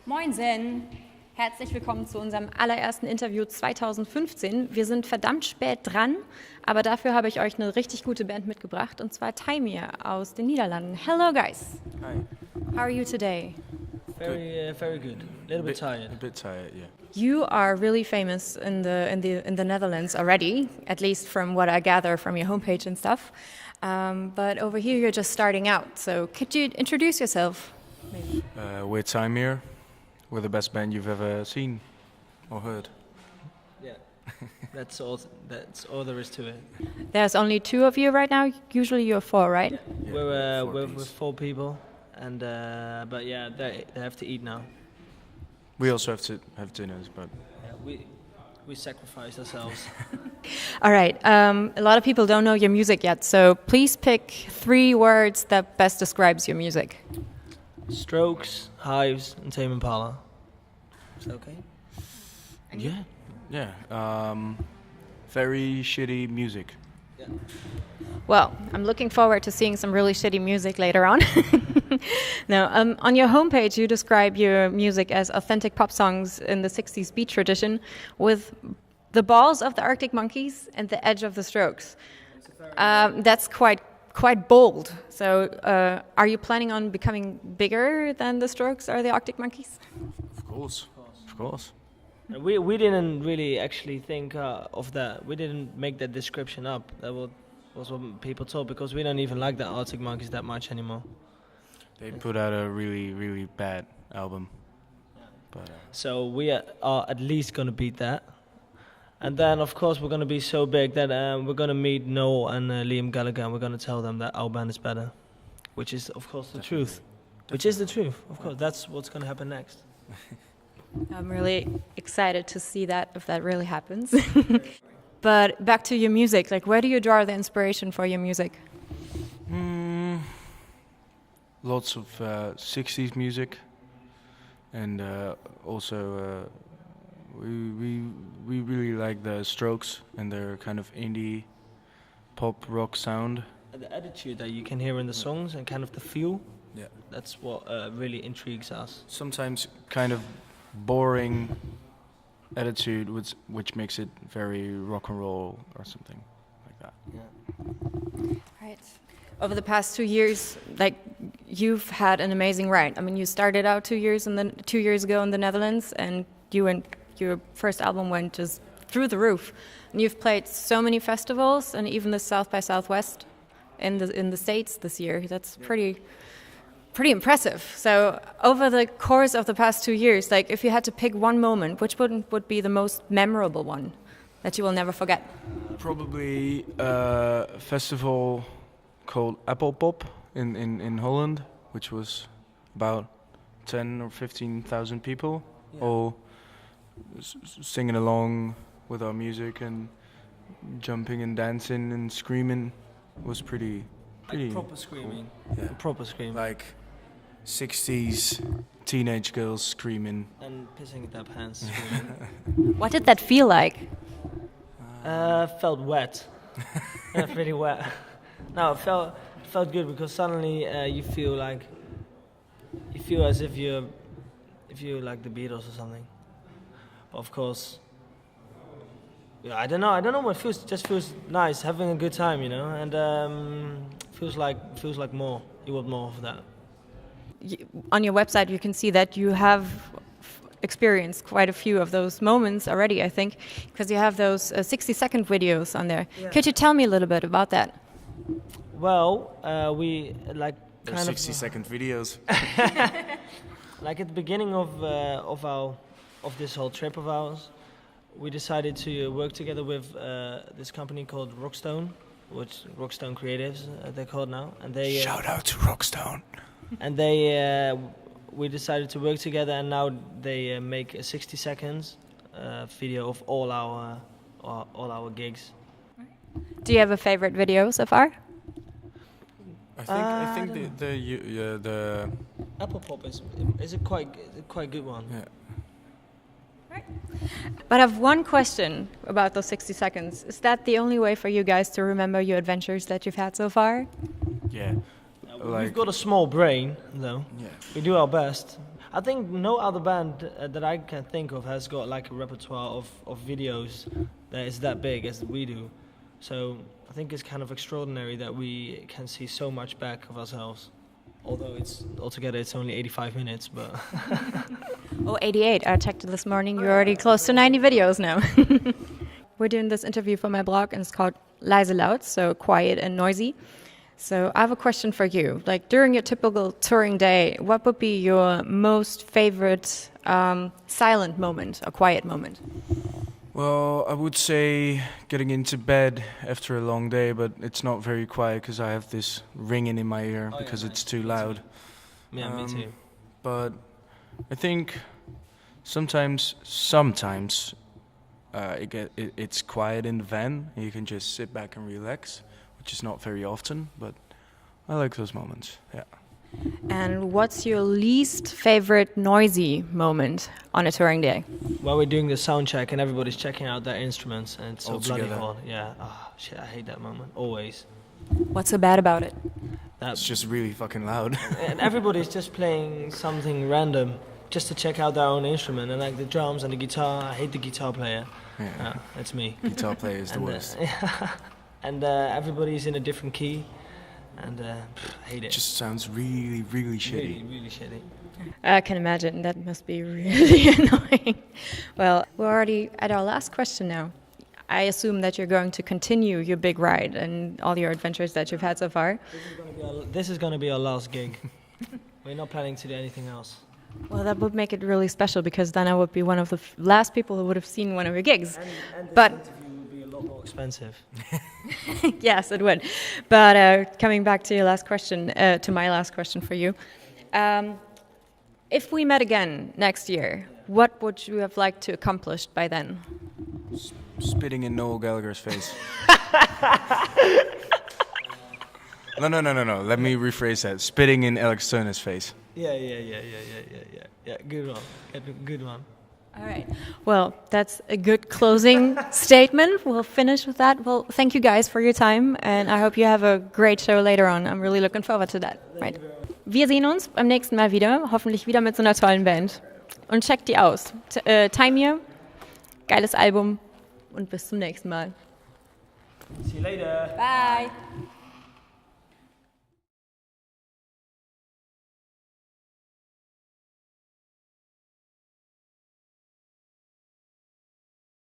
Moinsen! Herzlich willkommen zu unserem allerersten Interview 2015. Wir sind verdammt spät dran, aber dafür habe ich euch eine richtig gute Band mitgebracht, und zwar Taymir aus den Niederlanden. Hello guys! Hi. How are you today? Very good. A little bit tired. A bit tired, yeah. You are really famous in the Netherlands already, at least from what I gather from your homepage and stuff. But over here you're just starting out. So could you introduce yourself? Maybe. We're Taymir. We're the best band you've ever seen or heard. Yeah, that's all. That's all there is to it. There's only two of you right now. Usually you're four, right? Yeah. We're with 4 people, and but yeah, they have to eat now. We also have to have dinners, but Yeah, we sacrificed ourselves. All right. A lot of people don't know your music yet, so please pick 3 words that best describes your music. Strokes, Hives, and Tame Impala. Is that okay? yeah. Very shitty music. Yeah. Well, I'm looking forward to seeing some really shitty music later on. Now, on your homepage, you describe your music as authentic pop songs in the 60s beat tradition with the balls of the Arctic Monkeys and the edge of the Strokes. That's quite bold. So, are you planning on becoming bigger than the Strokes or the Arctic Monkeys? Of course. And we didn't really actually think of that. We didn't make that description up. That was what people thought, because we don't even like the Arctic Monkeys that much anymore. They put out a really, really bad album. But So we are at least going to beat that. And then, of course, we're going to be so big that we're going to meet Noel and Liam Gallagher, and we're going to tell them that our band is better. Which is, of course, the truth. Which is the truth, of course. That's what's going to happen next. I'm really excited to see that, if that really happens. But back to your music, like, where do you draw the inspiration for your music? lots of 60s music, and also we really like the Strokes and their kind of indie pop rock sound. The attitude that you can hear in the songs and kind of the feel, Yeah. that's what really intrigues us. Sometimes kind of boring attitude, which makes it very rock and roll or something like that. Yeah. Right. Over the past 2 years, like, you've had an amazing ride. I mean, you started out 2 years ago in the Netherlands, and your first album went just through the roof. And you've played so many festivals, and even the South by Southwest in the States this year. That's pretty impressive. So over the course of the past 2 years, like, if you had to pick one moment, which would be the most memorable one that you will never forget? Probably a festival called Apple Pop in Holland, which was about 10 or 15,000 people, all singing along with our music and jumping and dancing and screaming. Was pretty Like proper screaming. Cool. Yeah. Proper screaming. Like 60s teenage girls screaming. And pissing their pants. Screaming. What did that feel like? Felt wet. Really wet. No, it felt good, because suddenly you feel as if you're like the Beatles or something. But of course, yeah, I don't know. It just feels nice, having a good time, you know, and feels like more. You want more of that. On your website, you can see that you have experienced quite a few of those moments already, I think, because you have those 60-second videos on there. Yeah. Could you tell me a little bit about that? Well, we like They're kind 60-second videos. like at the beginning of this whole trip of ours, we decided to work together with this company called Rockstone, which Rockstone Creatives they're called now, and they Shout out to Rockstone. and we decided to work together, and now they make a 60 seconds video of all our gigs. Do you have a favorite video so far? I think the Apple Pop is a quite good one. yeah. But I have one question about those 60 seconds. Is that the only way for you guys to remember your adventures that you've had so far? Yeah. like. We've got a small brain, though. Yeah. We do our best. I think no other band that I can think of has got like a repertoire of videos that is that big as we do. So I think it's kind of extraordinary that we can see so much back of ourselves. Although altogether it's only 85 minutes, but... Oh, 88. I checked it this morning. You're already close to 90 videos now. We're doing this interview for my blog, and it's called LEISE laut, so quiet and noisy. So I have a question for you. Like, during your typical touring day, what would be your most favorite silent moment, a quiet moment? Well, I would say getting into bed after a long day, but it's not very quiet because I have this ringing in my ear because it's too loud. Yeah, me too. But I think sometimes it's quiet in the van. You can just sit back and relax, which is not very often, but I like those moments. Yeah. And what's your least favorite noisy moment on a touring day? While we're doing the sound check and everybody's checking out their instruments and it's so All bloody together. hot. Yeah. Oh shit, I hate that moment. Always. What's so bad about it? It's just really fucking loud. And everybody's just playing something random just to check out their own instrument. And like the drums and the guitar, I hate the guitar player. Yeah. That's me. Guitar player is the worst. And everybody's in a different key. And I hate it. It just sounds really, really shitty. Really, really shitty. I can imagine. That must be really annoying. Well, we're already at our last question now. I assume that you're going to continue your big ride and all your adventures that you've had so far. This is going to be our last gig. We're not planning to do anything else. Well, that would make it really special because then I would be one of the last people who would have seen one of your gigs. And this But interview would be a lot more expensive. yes, it would. But coming back to your last question, to my last question for you, if we met again next year, what would you have liked to accomplish by then? Spitting in Noel Gallagher's face. No. Let me rephrase that. Spitting in Alex Turner's face. Yeah. Good one. Good one. All right. Well, that's a good closing statement. We'll finish with that. Well, thank you guys for your time, and I hope you have a great show later on. I'm really looking forward to that. Right. Wir sehen uns beim nächsten Mal wieder, hoffentlich wieder mit so einer tollen Band. Und checkt die aus. Taymir, geiles Album und bis zum nächsten Mal. See you later. Bye.